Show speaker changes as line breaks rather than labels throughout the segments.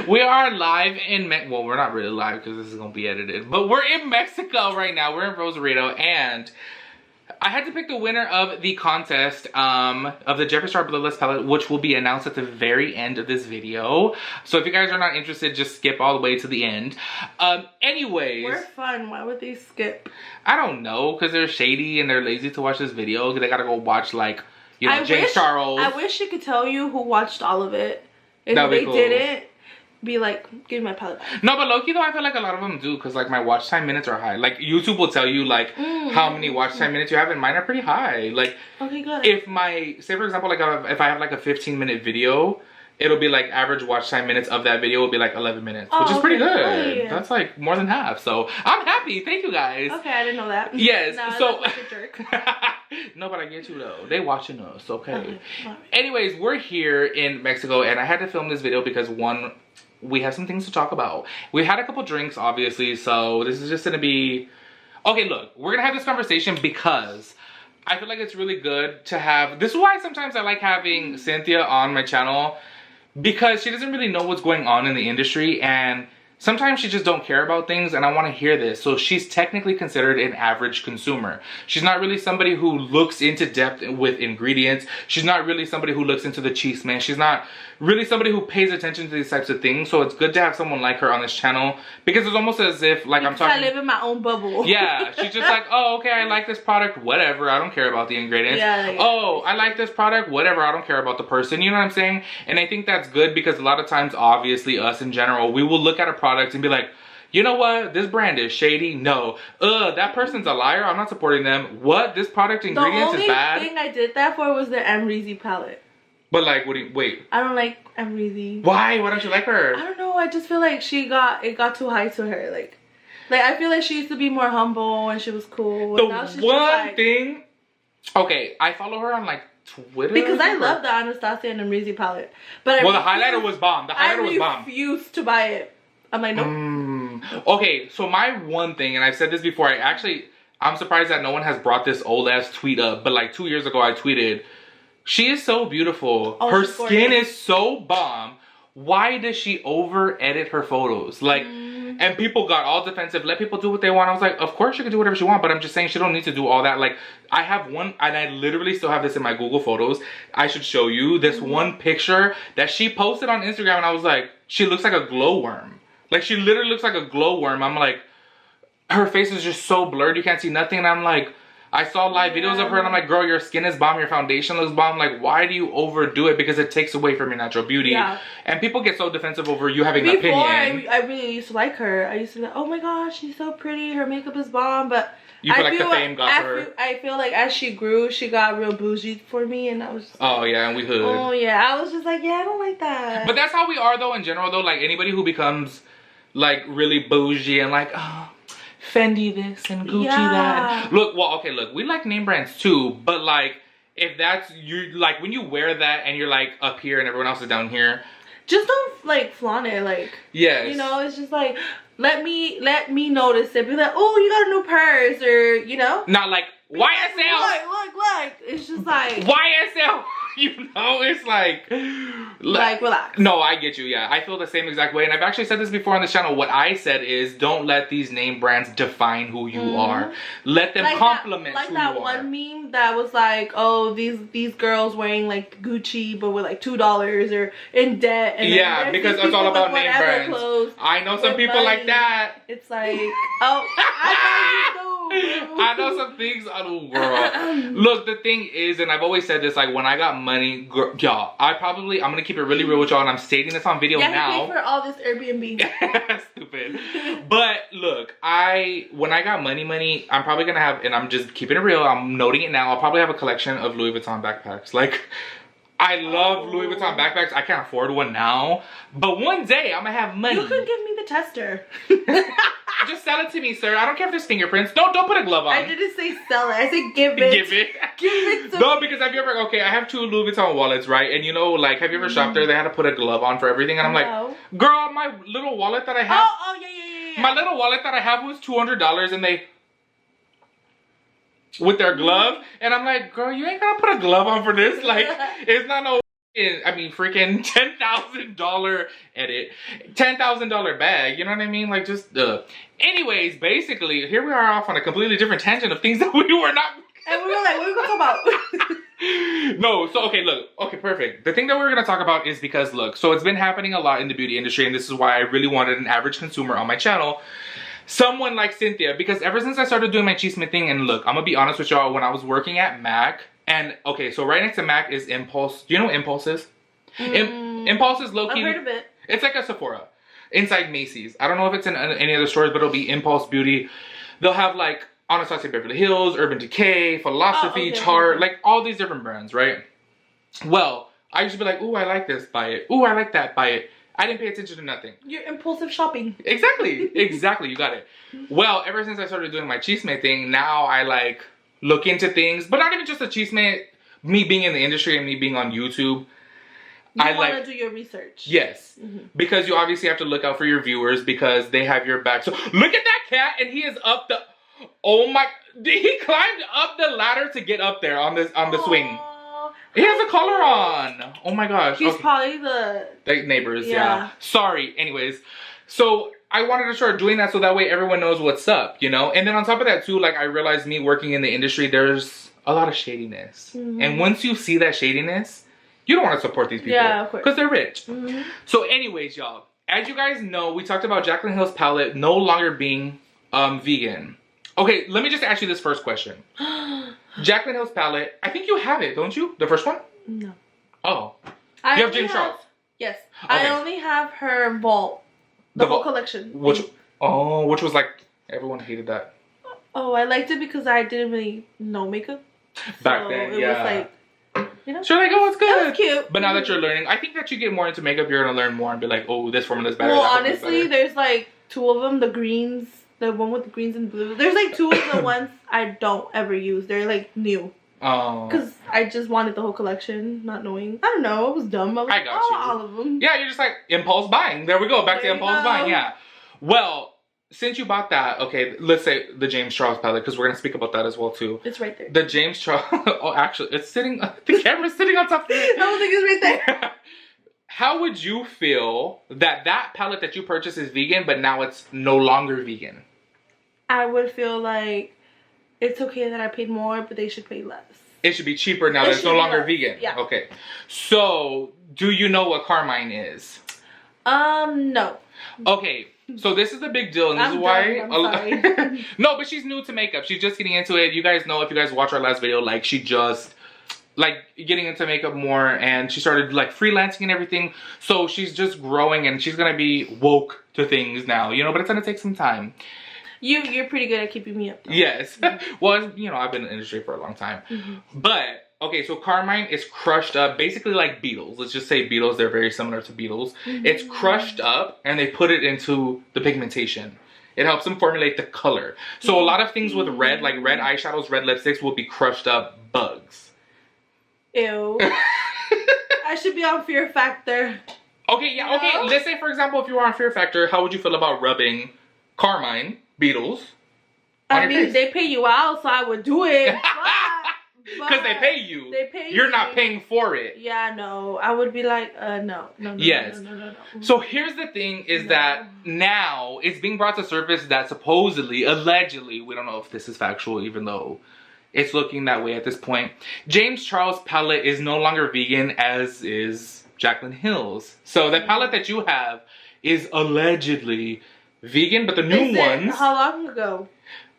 We are live in well, we're not really live because this is gonna be edited, but we're in Mexico right now. We're in Rosarito, and I had to pick the winner of the contest of the Jeffree Star Bloodless palette, which will be announced at the very end of this video. So if you guys are not interested, just skip all the way to the end. Anyways,
we're fun. Why would they skip?
I don't know, because they're shady and they're lazy to watch this video. They gotta go watch, like, you know, James Charles.
I wish I could tell you who watched all of it. If
That'd be
they
cool.
didn't, be like, give me my palette back.
No, but low-key though, I feel like a lot of them do, because like my watch time minutes are high. Like YouTube will tell you like how many watch time minutes you have, and mine are pretty high. Like,
okay, good.
If my, say for example, like if I have like a 15-minute video, it'll be like average watch time minutes of that video will be like 11 minutes, which is pretty good. Oh, yeah. That's like more than half. So I'm happy. Thank you guys.
Okay, I didn't know that.
Yes.
No,
so
like a jerk.
No, but I get you though. They watching us. Okay. Anyways, we're here in Mexico, and I had to film this video because one, we have some things to talk about. We had a couple drinks, obviously, so this is just gonna be... Okay, look, we're gonna have this conversation because I feel like it's really good to have... This is why sometimes I like having Cynthia on my channel, because she doesn't really know what's going on in the industry, and sometimes she just don't care about things, and I want to hear this. So she's technically considered an average consumer. She's not really somebody who looks into depth with ingredients. She's not really somebody who looks into the cheese, man. She's not really somebody who pays attention to these types of things. So it's good to have someone like her on this channel, because it's almost as if like I'm talking...
I live in my own bubble.
Yeah, she's just like, oh, okay, I like this product, whatever, I don't care about the ingredients. Yeah. Oh, I like this product, whatever, I don't care about the person. You know what I'm saying? And I think that's good, because a lot of times, obviously, us in general, we will look at a product and be like, you know what, this brand is shady. No, that person's a liar, I'm not supporting them. What, this product ingredients is bad?
The only thing I did that for was the Amrezy palette.
But like, what do you, wait.
I don't like Amrezy.
Why? Why don't you like her?
I don't know, I just feel like it got too high to her. Like I feel like she used to be more humble and she was cool.
The now she's one thing, okay, I follow her on like Twitter.
Because I love the Anastasia and Amrezy palette. But
well, the highlighter was bomb. The highlighter was bomb.
I refused to buy it. I'm like, nope.
Okay, so my one thing, and I've said this before, I'm surprised that no one has brought this old ass tweet up, but like 2 years ago I tweeted, she is so beautiful. Oh, her skin is so bomb. Why does she over edit her photos? Like, and people got all defensive. Let people do what they want. I was like, of course she can do whatever she wants, but I'm just saying she don't need to do all that. Like, I have one, and I literally still have this in my Google Photos. I should show you this one picture that she posted on Instagram, and I was like, she looks like a glowworm. Like, she literally looks like a glowworm. I'm like, her face is just so blurred, you can't see nothing, and I'm like, I saw live videos of her, and I'm like, girl, your skin is bomb, your foundation looks bomb. Like, why do you overdo it? Because it takes away from your natural beauty. Yeah. And people get so defensive over you having an opinion.
I really used to like her. I used to be like, oh my gosh, she's so pretty. Her makeup is bomb. But
you feel like the fame got to her.
I feel like as she grew, she got real bougie for me, and I was just
like, oh yeah, and we hood.
Oh yeah, I was just like, yeah, I don't like that.
But that's how we are though in general though. Like anybody who becomes like really bougie and like, oh, Fendi this and Gucci that. Look, well, okay, look, we like name brands too, but like, if that's, you like, when you wear that and you're like up here and everyone else is down here.
Just don't like flaunt it, like.
Yes.
You know, it's just like, let me notice it. Be like, oh, you got a new purse, or, you know.
Not like, YSL.
Look. It's just like.
YSL. You know, it's like
relax.
No, I get you. Yeah, I feel the same exact way, and I've actually said this before on the channel. What I said is, don't let these name brands define who you are. Let them complement who you are.
Like that one meme that was like, oh, these girls wearing like Gucci but with like $2 or in debt. And
yeah, because it's all about name brands. I know some people like that.
It's like, oh, I know you do.
I know some things. Oh, girl. Look, the thing is, and I've always said this, like when I got money, y'all, I'm gonna keep it really real with y'all, and I'm stating this on video now.
Yeah, pay for all this Airbnb.
Stupid. But look, when I got money, I'm probably gonna have, and I'm just keeping it real, I'm noting it now, I'll probably have a collection of Louis Vuitton backpacks. Like, I love Louis Vuitton backpacks. I can't afford one now, but one day I'm gonna have money.
You could give me the tester.
Just sell it to me, sir. I don't care if there's fingerprints. Don't put a glove on.
I didn't say sell it. I said give it.
Give it.
Give it to
No, because have you ever, okay, I have 2 Louis Vuitton wallets, right? And you know, like, have you ever shopped there? They had to put a glove on for everything. And I'm like, girl, my little wallet that I have.
Oh, yeah.
My little wallet that I have was $200, and they, with their glove. And I'm like, girl, you ain't gonna put a glove on for this. Like, it's not no freaking $10,000 edit, $10,000 bag. You know what I mean? Like, just anyways, basically, here we are off on a completely different tangent of things that we were not.
And we were like, what are we gonna talk about?
No, so okay, look, okay, perfect. The thing that we're gonna talk about is because look, so it's been happening a lot in the beauty industry, and this is why I really wanted an average consumer on my channel. Someone like Cynthia, because ever since I started doing my chisme thing, and look, I'm gonna be honest with y'all, when I was working at MAC, and okay, so right next to MAC is Impulse. Do you know what Impulse is? Impulse is low-key.
I've heard of it.
It's like a Sephora inside Macy's. I don't know if it's in any other stores, but it'll be Impulse Beauty. They'll have like Anastasia Beverly Hills, Urban Decay, Philosophy, Chart, like all these different brands, right? Well, I used to be like, ooh, I like this, buy it. Ooh, I like that, buy it. I didn't pay attention to nothing.
You're impulsive shopping.
Exactly. Exactly. You got it. Well, ever since I started doing my chisme thing, now I like look into things, but not even just a chisme, me being in the industry and me being on YouTube.
I want to do your research.
Yes. Because you obviously have to look out for your viewers because they have your back. So look at that cat, and he is up the, oh my, he climbed up the ladder to get up there on the swing. He has a collar on. Oh my gosh.
He's probably the
neighbors, yeah. Sorry. Anyways, so I wanted to start doing that so that way everyone knows what's up, you know? And then on top of that too, like I realized me working in the industry, there's a lot of shadiness. And once you see that shadiness, you don't want to support these people.
Yeah, of course.
Because they're rich. So anyways, y'all, as you guys know, we talked about Jaclyn Hill's palette no longer being vegan. Okay, let me just ask you this first question. Jaclyn Hill's palette, I think you have it, don't you? The first one?
No.
Oh. You have James Charles?
Yes. Okay. I only have her vault. The whole collection.
Which was like, everyone hated that.
Oh, I liked it because I didn't really know makeup.
Back then,
it was like, you know.
So like, oh, it's good.
It was cute.
But now that you're learning, I think that you get more into makeup, you're going to learn more and be like, oh, this formula's better.
Well, honestly, there's like 2 of them, the greens. The one with the greens and blues. There's like 2 of the ones I don't ever use. They're like new. Oh. Because I just wanted the whole collection, not knowing. I don't know. It was dumb. I was like, oh, all of them.
Yeah, you're just like, impulse buying. There we go. Back to impulse buying. Yeah. Well, since you bought that, okay, let's say the James Charles palette, because we're going to speak about that as well, too.
It's right there.
The James Charles. Oh, actually, it's sitting. The camera's sitting on top of it.
I don't think it's right there.
How would you feel that palette that you purchased is vegan, but now it's no longer vegan?
I would feel like it's okay that I paid more, but they should pay less.
It should be cheaper now that it's no longer vegan.
Yeah.
Okay. So, do you know what Carmine is?
No.
Okay. So this is a big deal, and this is why.
I'm sorry.
No, but she's new to makeup. She's just getting into it. You guys know, if you guys watch our last video, like she just like getting into makeup more, and she started like freelancing and everything. So she's just growing, and she's gonna be woke to things now, you know. But it's gonna take some time.
You're pretty good at keeping me up, though.
Yes. Well, you know, I've been in the industry for a long time. But, okay, so Carmine is crushed up, basically like Beetles. Let's just say Beetles, they're very similar to Beetles. It's crushed up, and they put it into the pigmentation. It helps them formulate the color. So a lot of things with red, like red eyeshadows, red lipsticks, will be crushed up bugs.
Ew. I should be on Fear Factor.
Okay, yeah, okay. Let's say, for example, if you were on Fear Factor, how would you feel about rubbing Carmine, Beetles,
I mean, they pay you out, so I would do it.
Because they pay you.
They pay you.
You're not paying for it.
Yeah, no. I would be like, no.
Yes.
No.
So here's the thing is that now it's being brought to surface that supposedly, allegedly, we don't know if this is factual, even though it's looking that way at this point. James Charles' palette is no longer vegan, as is Jaclyn Hill's. So the palette that you have is allegedly vegan, but the new ones.
How long ago?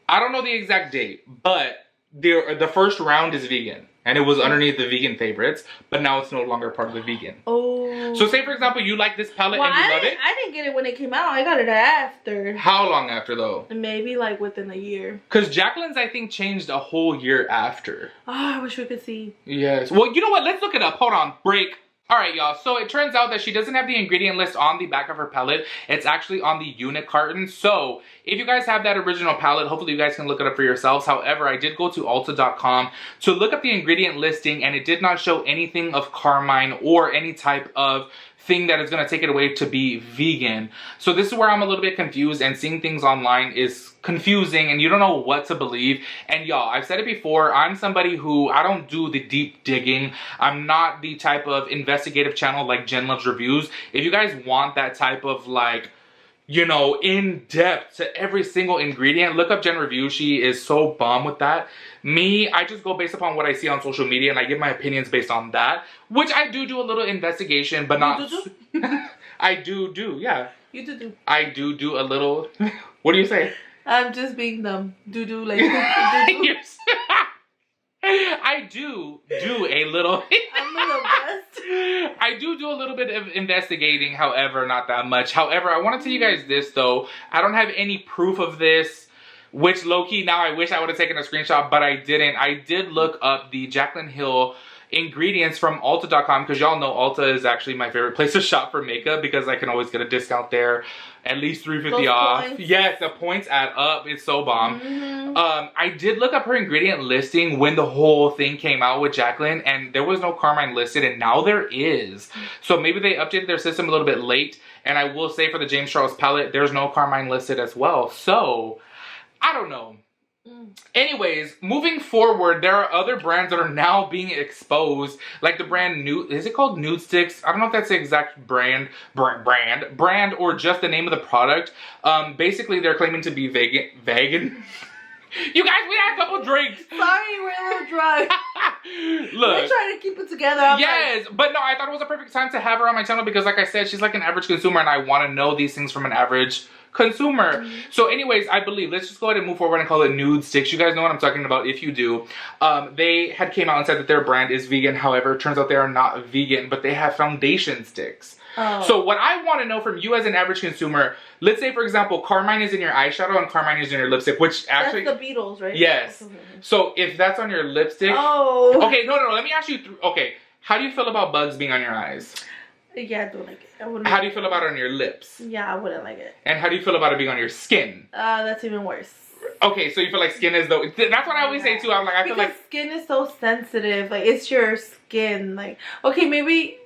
I don't know the exact date, but the first round is vegan, and it was underneath the vegan favorites, but now it's no longer part of the vegan.
Oh.
So say for example you like this palette and you love it.
I didn't get it when it came out. I got it after.
How long after though?
Maybe like within a year.
Because Jaclyn's I think changed a whole year after.
Oh, I wish we could see.
Yes. Well, you know what? Let's look it up. Hold on. Break. Alright y'all, so it turns out that she doesn't have the ingredient list on the back of her palette. It's actually on the unit carton. So if you guys have that original palette, hopefully you guys can look it up for yourselves. However, I did go to Ulta.com to look up the ingredient listing, and it did not show anything of Carmine or any type of thing that is going to take it away to be vegan. So this is where I'm a little bit confused, and seeing things online is confusing and you don't know what to believe. And y'all, I've said it before, I'm somebody who, I don't do the deep digging. I'm not the type of investor investigative channel like Jen Loves Reviews, if you guys want that type of like, you know, in depth to every single ingredient, look up Jen Review. She is so bomb with that. Me, I just go based upon what I see on social media and I give my opinions based on that, which I do a little investigation, but not. I do, yeah.
You do.
I do a little. What do you say?
I'm just being dumb. Do like.
I do a little.
I'm the best.
I do a little bit of investigating, however, not that much. However, I want to tell you guys this though. I don't have any proof of this, which low-key now I wish I would have taken a screenshot, but I didn't. I did look up the Jaclyn Hill ingredients from Ulta.com because y'all know Ulta is actually my favorite place to shop for makeup because I can always get a discount there, at least $3.50 off. Points. Yes, the points add up. It's so bomb. I did look up her ingredient listing when the whole thing came out with Jaclyn, and there was no carmine listed, and now there is. So maybe they updated their system a little bit late, and I will say for the James Charles palette, there's no carmine listed as well. So I don't know. Anyways, moving forward, there are other brands that are now being exposed, like the brand Nude. Is it called Nude Sticks? I don't know if that's the exact brand or just the name of the product. Basically, they're claiming to be vegan. You guys, we had a couple drinks.
Sorry, we're a little drunk.
Look,
we're trying to keep it together.
Yes, but no, I thought it was a perfect time to have her on my channel because, like I said, she's like an average consumer, and I want to know these things from an average consumer. So anyways, I believe, let's just go ahead and move forward and call it Nude Sticks. You guys know what I'm talking about if you do. They had came out and said that their brand is vegan. However, it turns out they are not vegan, but they have foundation sticks. So what I want to know from you as an average consumer, let's say for example, carmine is in your eyeshadow and carmine is in your lipstick, which actually...
That's the Beatles, right?
Yes. So if that's on your lipstick...
Oh.
Okay, no, let me ask you... Okay, how do you feel about bugs being on your eyes?
Yeah, I don't like it.
How do you feel about it on your lips?
Yeah, I wouldn't like it.
And how do you feel about it being on your skin?
That's even worse.
Okay, so you feel like skin is though. That's what I always say too. I'm like, I feel like
skin is so sensitive. Like, it's your skin. Like, okay, maybe,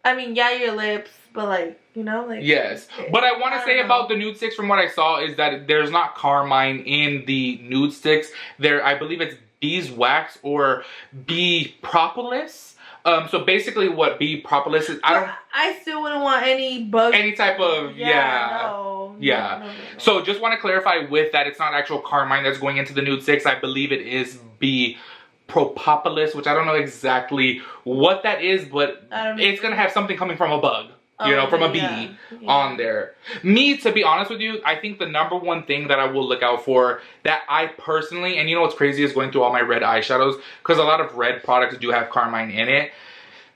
I mean, yeah, your lips, but like, you know, like.
Yes, but I want to say about the nude sticks from what I saw is that there's not carmine in the nude sticks. There, I believe it's beeswax or bee propolis. So basically what bee propolis is,
I still wouldn't want any bugs.
Any type of, No. So just want to clarify with that, it's not actual carmine that's going into the nude sticks. I believe it is bee propolis, which I don't know exactly what that is, but it's going to have something coming from a bug. You know, from a bee on there. Me, to be honest with you, I think the number one thing that I will look out for that I personally, and you know what's crazy is going through all my red eyeshadows, because a lot of red products do have carmine in it.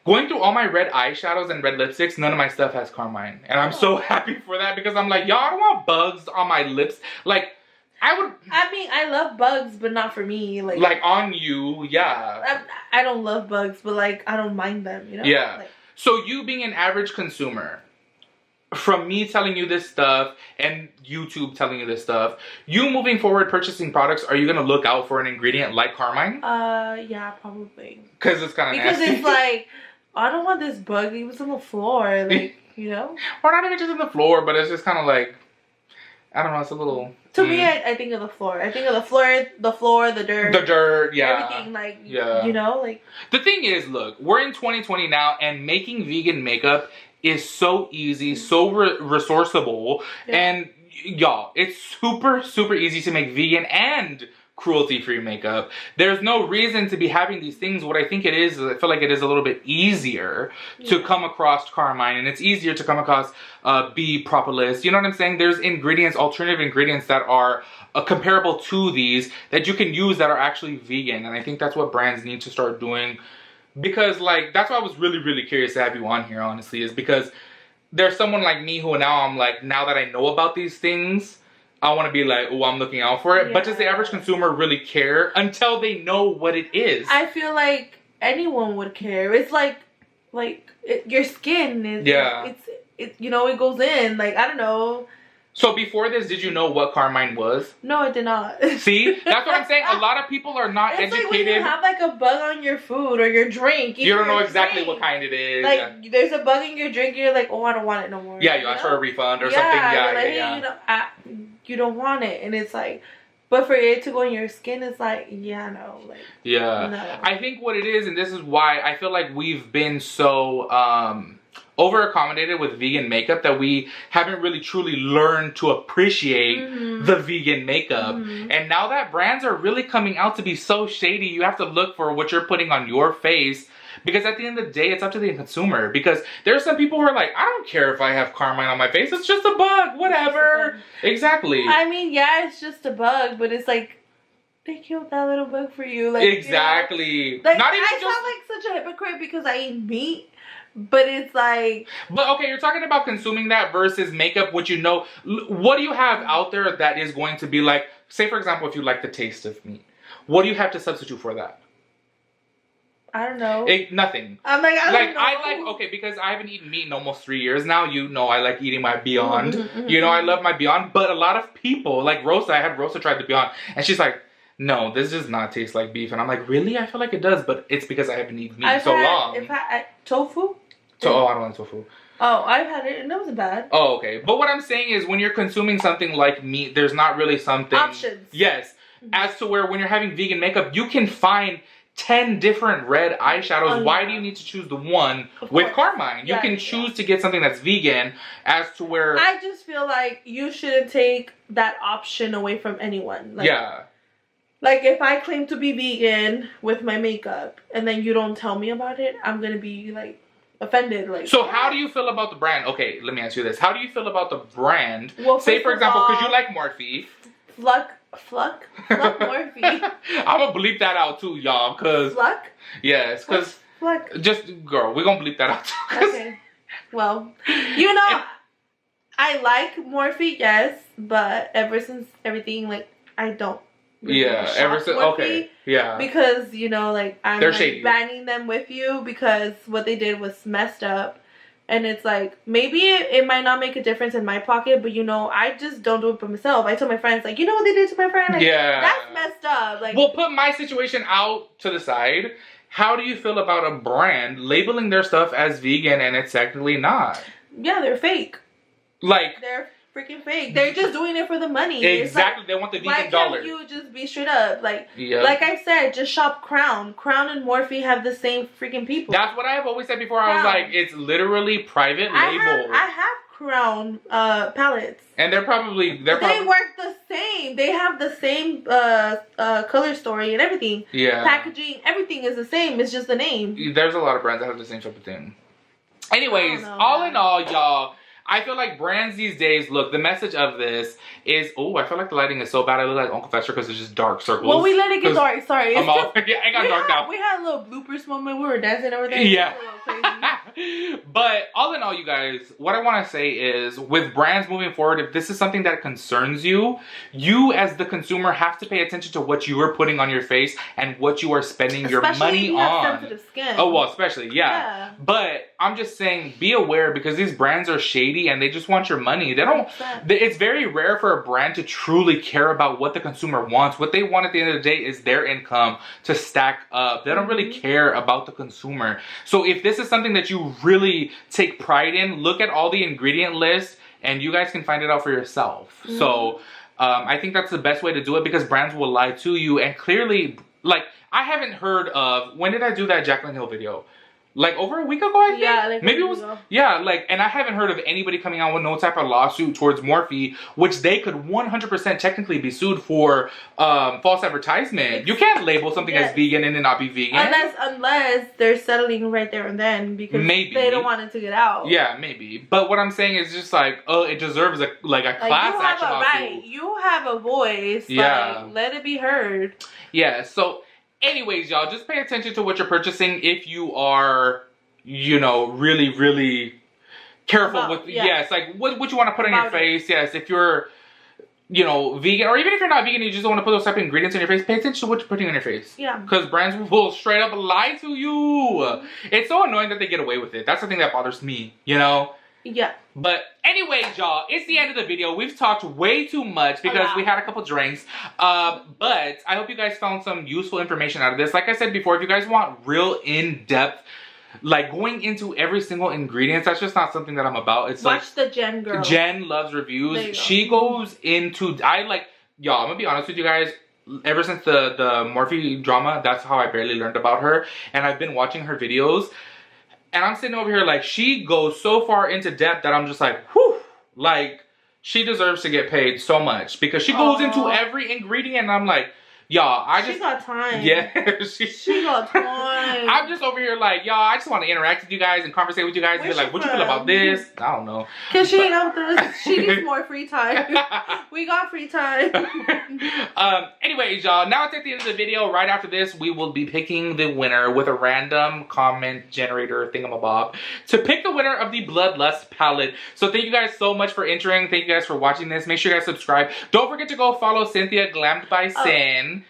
Going through all my red eyeshadows and red lipsticks, none of my stuff has carmine. And I'm so happy for that because I'm like, y'all, I don't want bugs on my lips. Like, I mean,
I love bugs, but not for me.
Like on you, yeah.
I don't love bugs, but like, I don't mind them, you know?
Yeah.
Like,
so you being an average consumer, from me telling you this stuff and YouTube telling you this stuff, you moving forward purchasing products, are you going to look out for an ingredient like carmine?
Yeah, probably.
Because it's kind of nasty.
Because it's like, I don't want this bug. It was on the floor, like, you know?
Or not even just on the floor, but it's just kind of like, I don't know, it's a little...
To me, I think of the floor. I think of the floor, the dirt.
The dirt, yeah.
Everything, like, you know, like...
The thing is, look, we're in 2020 now, and making vegan makeup is so easy, so resourceable, and y'all, it's super, super easy to make vegan and cruelty-free makeup. There's no reason to be having these things. What I think it is I feel like it is a little bit easier to come across carmine, and it's easier to come across bee propolis. You know what I'm saying? There's ingredients, alternative ingredients that are comparable to these that you can use that are actually vegan, and I think that's what brands need to start doing. Because, like, that's why I was really, really curious to have you on here, honestly, is because there's someone like me who now I'm like, now that I know about these things, I want to be like, oh, I'm looking out for it. Yeah. But does the average consumer really care until they know what it is?
I feel like anyone would care. It's like your skin is, it's you know, it goes in, like, I don't know.
So before this, did you know what carmine was?
No, I did not.
See? That's what I'm saying. A lot of people are not educated.
Like when you have like a bug on your food or your drink.
You don't know exactly what kind it is.
Like there's a bug in your drink, you're like, oh, I don't want it no more.
Yeah, you ask for a refund or something. Yeah,
like, hey, you don't want it. And it's like, But for it to go in your skin, it's like, yeah, no. Like,
yeah.
No.
I think what it is, and this is why I feel like we've been so over accommodated with vegan makeup that we haven't really truly learned to appreciate the vegan makeup. And now that brands are really coming out to be so shady, you have to look for what you're putting on your face. Because at the end of the day, it's up to the consumer. Because there are some people who are like, I don't care if I have carmine on my face. It's just a bug. Whatever. Exactly.
I mean, yeah, it's just a bug. But it's like, they killed that little bug for you. Like,
exactly.
You know? Like,
not even
I sound like such a hypocrite because I eat meat. But it's like...
But okay, you're talking about consuming that versus makeup, which you know... What do you have out there that is going to be like... Say, for example, if you like the taste of meat. What do you have to substitute for that?
I don't know.
Nothing.
I'm like, I don't know.
I like, okay, because I haven't eaten meat in almost 3 years now. You know I like eating my Beyond. You know I love my Beyond. But a lot of people, like Rosa, I had Rosa try the Beyond. And she's like, no, this does not taste like beef. And I'm like, really? I feel like it does. But it's because I haven't eaten meat so long.
Tofu?
I don't like tofu.
Oh, I've had it and it wasn't bad.
Oh, okay. But what I'm saying is when you're consuming something like meat, there's not really something...
Options.
Yes. As to where when you're having vegan makeup, you can find 10 different red eyeshadows. Why do you need to choose the one with carmine? You can choose to get something that's vegan as to where...
I just feel like you shouldn't take that option away from anyone. Like,
yeah.
Like, if I claim to be vegan with my makeup and then you don't tell me about it, I'm going to be, like, offended. Like,
so how do you feel about the brand? Okay, let me ask you this. How do you feel about the brand?
Well,
say, for example, because you like Morphe.
Fluck Morphe.
I'm going to bleep that out, too, y'all, because...
Fluck?
Yes, because...
Fluck?
Just, girl, we're going to bleep that out, too.
Okay. Well, you know, I like Morphe, yes, but ever since everything, like, I don't.
Ever since, okay, yeah.
Because, you know, like, I'm
like,
banning them with you because what they did was messed up. And it's like, maybe it might not make a difference in my pocket, but, you know, I just don't do it for myself. I tell my friends, like, you know what they did to my friend? Like, that's messed up. Like,
well, put my situation out to the side. How do you feel about a brand labeling their stuff as vegan and it's technically not?
Yeah, they're fake.
Like,
they're freaking fake. They're just doing it for the money.
Exactly. Like, they want the vegan dollar.
Why can't you just be straight up? Like, like I said, just shop Crown. Crown and Morphe have the same freaking people.
That's what I have always said before. Crown. I was like, it's literally private label.
I have Crown palettes.
And they
work the same. They have the same color story and everything.
Yeah.
Packaging, everything is the same. It's just the name.
There's a lot of brands that have the same type of thing. Anyways, all in all, y'all, I feel like brands these days, look, the message of this is, oh, I feel like the lighting is so bad. I look like Uncle Fester because it's just dark circles.
Well, we let it get dark. Sorry.
Yeah, I got dark now.
We had a little bloopers moment. We were dancing over there.
Yeah. But all in all, you guys, what I want to say is with brands moving forward, if this is something that concerns you, you as the consumer have to pay attention to what you are putting on your face and what you are spending your money on.
Have sensitive skin.
Oh, well, especially, yeah. But I'm just saying, be aware because these brands are shady and they just want your money. They don't. It's very rare for a brand to truly care about what the consumer wants. What they want at the end of the day is their income to stack up. They don't really care about the consumer. So if this is something that you really take pride in, look at all the ingredient list and you guys can find it out for yourself. So I think that's the best way to do it because brands will lie to you. And clearly, like, I haven't heard of, when did I do that Jaclyn Hill video? Like over a week ago, I think?
Yeah, like
maybe it was. Yeah, like, and I haven't heard of anybody coming out with no type of lawsuit towards Morphe, which they could 100% technically be sued for false advertisement. You can't label something as vegan and it not be vegan.
Unless they're settling right there and then because they don't want it to get out.
Yeah, maybe. But what I'm saying is just like, oh, it deserves a class action lawsuit.
Right. You have a voice.
Yeah.
Like, let it be heard.
Yeah, so... Anyways, y'all, just pay attention to what you're purchasing if you are, you know, really, really careful with, yes, like what you want to put on your face. Yes, if you're, you know, vegan, or even if you're not vegan, you just don't want to put those type of ingredients in your face, pay attention to what you're putting on your face. Yeah. Because brands will straight up lie to you. It's so annoying that they get away with it. That's the thing that bothers me, you know? Yeah. But anyways, y'all, it's the end of the video. We've talked way too much because we had a couple drinks. But I hope you guys found some useful information out of this. Like I said before, if you guys want real in-depth, like going into every single ingredient, that's just not something that I'm about. It's
Watch the Jen girl.
Jen loves reviews. She goes into, y'all, I'm gonna be honest with you guys. Ever since the Morphe drama, that's how I barely learned about her. And I've been watching her videos. And I'm sitting over here like, she goes so far into depth that I'm just like, whew. Like, she deserves to get paid so much. Because she goes into every ingredient and I'm like, y'all,
she got time.
Yeah,
she got time.
I'm just over here like, y'all, I just want to interact with you guys and conversate with you guys and be like, what you feel about this? I don't know.
Because she ain't out with us. She needs more free time. We got free time.
Anyways, y'all, now it's at the end of the video. Right after this, we will be picking the winner with a random comment generator thingamabob to pick the winner of the Bloodlust palette. So thank you guys so much for entering. Thank you guys for watching this. Make sure you guys subscribe. Don't forget to go follow Cynthia Glammed by Sin.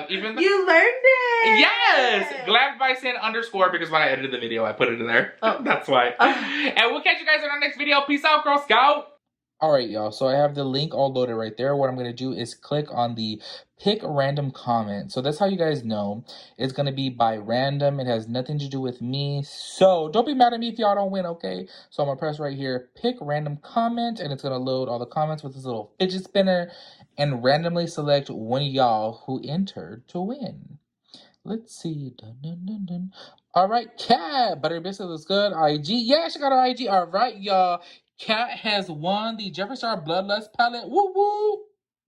Even
you learned it.
Yes, Glammed by Sin _ because when I edited the video, I put it in there. That's why. And we'll catch you guys in our next video. Peace out, Girl Scout. Alright, y'all, so I have the link all loaded right there. What I'm going to do is click on the pick random comment. So that's how you guys know it's going to be by random. It has nothing to do with me. So don't be mad at me if y'all don't win, okay? So I'm going to press right here, pick random comment, and it's going to load all the comments with this little fidget spinner and randomly select one of y'all who entered to win. Let's see. Dun, dun, dun, dun. All right, Cat. Butter Biscuit looks good. IG. Yeah, she got her IG. All right, y'all. Cat has won the Jeffree Star Bloodlust palette. Woo woo.